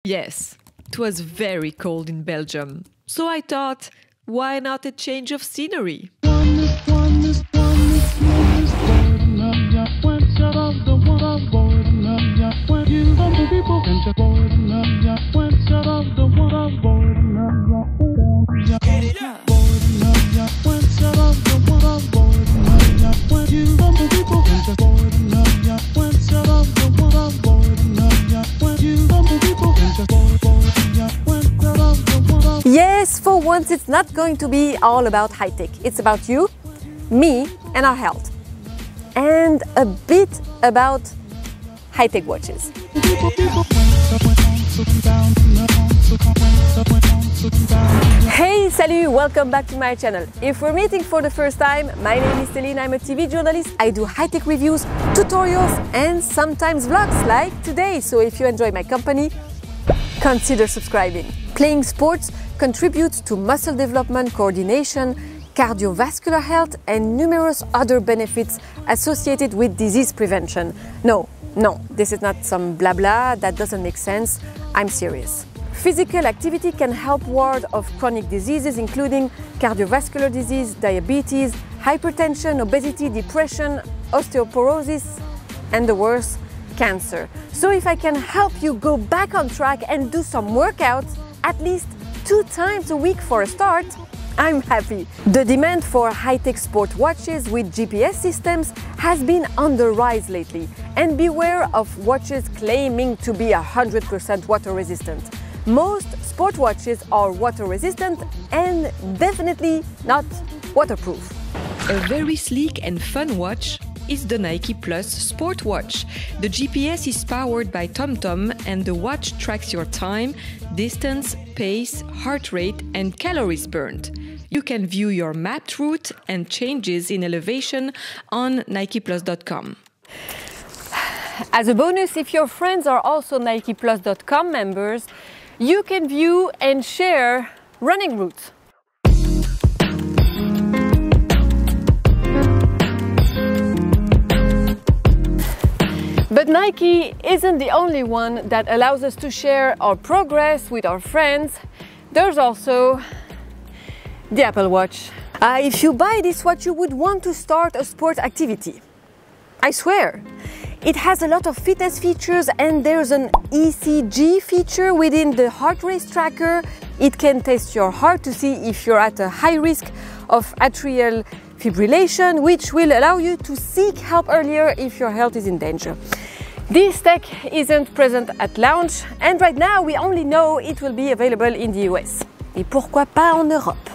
Yes, it was very cold in Belgium, so I thought, why not a change of scenery? Yes, for once it's not going to be all about high-tech. It's about you, me and our health. And a bit about high-tech watches. Hey, salut! Welcome back to my channel. If we're meeting for the first time, my name is Céline, I'm a TV journalist. I do high-tech reviews, tutorials and sometimes vlogs like today. So if you enjoy my company, consider subscribing. Playing sports contributes to muscle development, coordination, cardiovascular health and numerous other benefits associated with disease prevention. No, this is not some blah blah, that doesn't make sense. I'm serious. Physical activity can help ward off chronic diseases including cardiovascular disease, diabetes, hypertension, obesity, depression, osteoporosis and the worst, cancer. So if I can help you go back on track and do some workouts at least 2 times a week for a start, I'm happy. The demand for high-tech sport watches with GPS systems has been on the rise lately, and beware of watches claiming to be 100% water resistant. Most sport watches are water resistant and definitely not waterproof. A very sleek and fun watch is the Nike Plus Sport Watch. The GPS is powered by TomTom and the watch tracks your time, distance, pace, heart rate and calories burned. You can view your mapped route and changes in elevation on NikePlus.com. As a bonus, if your friends are also NikePlus.com members, you can view and share running routes. But Nike isn't the only one that allows us to share our progress with our friends. There's also the Apple Watch. If you buy this watch, you would want to start a sport activity. I swear. It has a lot of fitness features and there's an ECG feature within the heart rate tracker. It can test your heart to see if you're at a high risk of atrial fibrillation, which will allow you to seek help earlier if your health is in danger. This tech isn't present at launch and right now we only know it will be available in the US. Et pourquoi pas en Europe?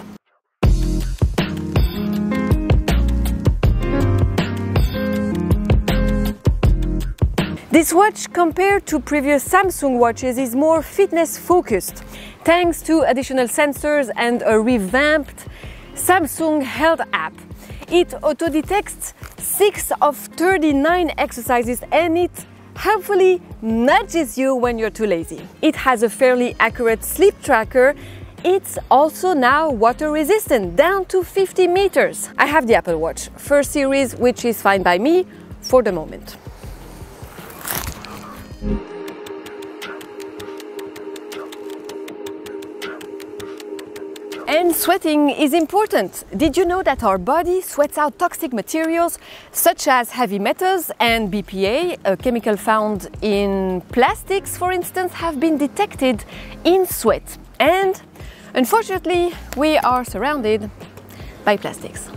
This watch, compared to previous Samsung watches, is more fitness focused, thanks to additional sensors and a revamped Samsung Health app. It auto-detects 6 of 39 exercises and it helpfully nudges you when you're too lazy. It has a fairly accurate sleep tracker. It's also now water resistant, down to 50 meters. I have the Apple Watch first series, which is fine by me for the moment. And sweating is important. Did you know that our body sweats out toxic materials such as heavy metals and BPA, a chemical found in plastics, for instance, have been detected in sweat. And unfortunately, we are surrounded by plastics.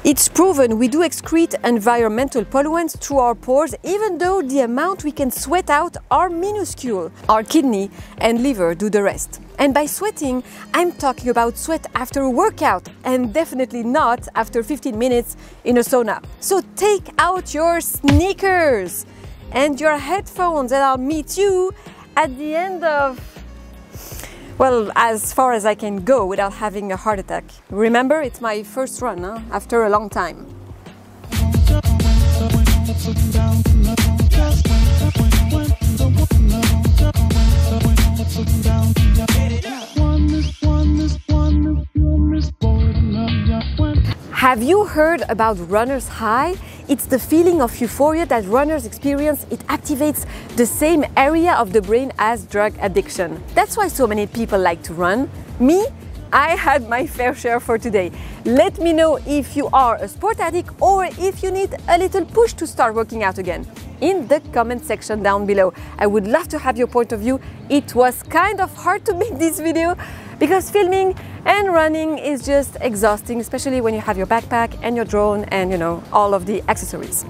It's proven we do excrete environmental pollutants through our pores, even though the amount we can sweat out are minuscule. Our kidney and liver do the rest. And by sweating, I'm talking about sweat after a workout and definitely not after 15 minutes in a sauna. So take out your sneakers and your headphones and I'll meet you at the end of, well, as far as I can go without having a heart attack. Remember, it's my first run after a long time. Have you heard about runner's high? It's the feeling of euphoria that runners experience. It activates the same area of the brain as drug addiction. That's why so many people like to run. Me, I had my fair share for today. Let me know if you are a sport addict or if you need a little push to start working out again in the comment section down below. I would love to have your point of view. It was kind of hard to make this video because filming and running is just exhausting, especially when you have your backpack and your drone and, you know, all of the accessories.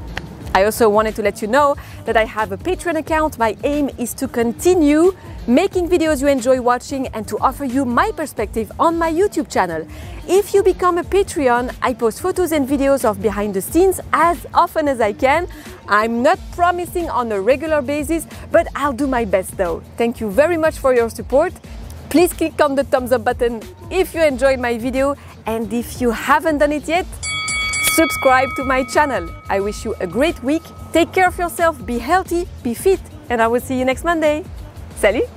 I also wanted to let you know that I have a Patreon account. My aim is to continue making videos you enjoy watching and to offer you my perspective on my YouTube channel. If you become a Patreon, I post photos and videos of behind the scenes as often as I can. I'm not promising on a regular basis, but I'll do my best though. Thank you very much for your support. Please click on the thumbs up button if you enjoyed my video, and if you haven't done it yet, subscribe to my channel. I wish you a great week. Take care of yourself, be healthy, be fit, and I will see you next Monday. Salut!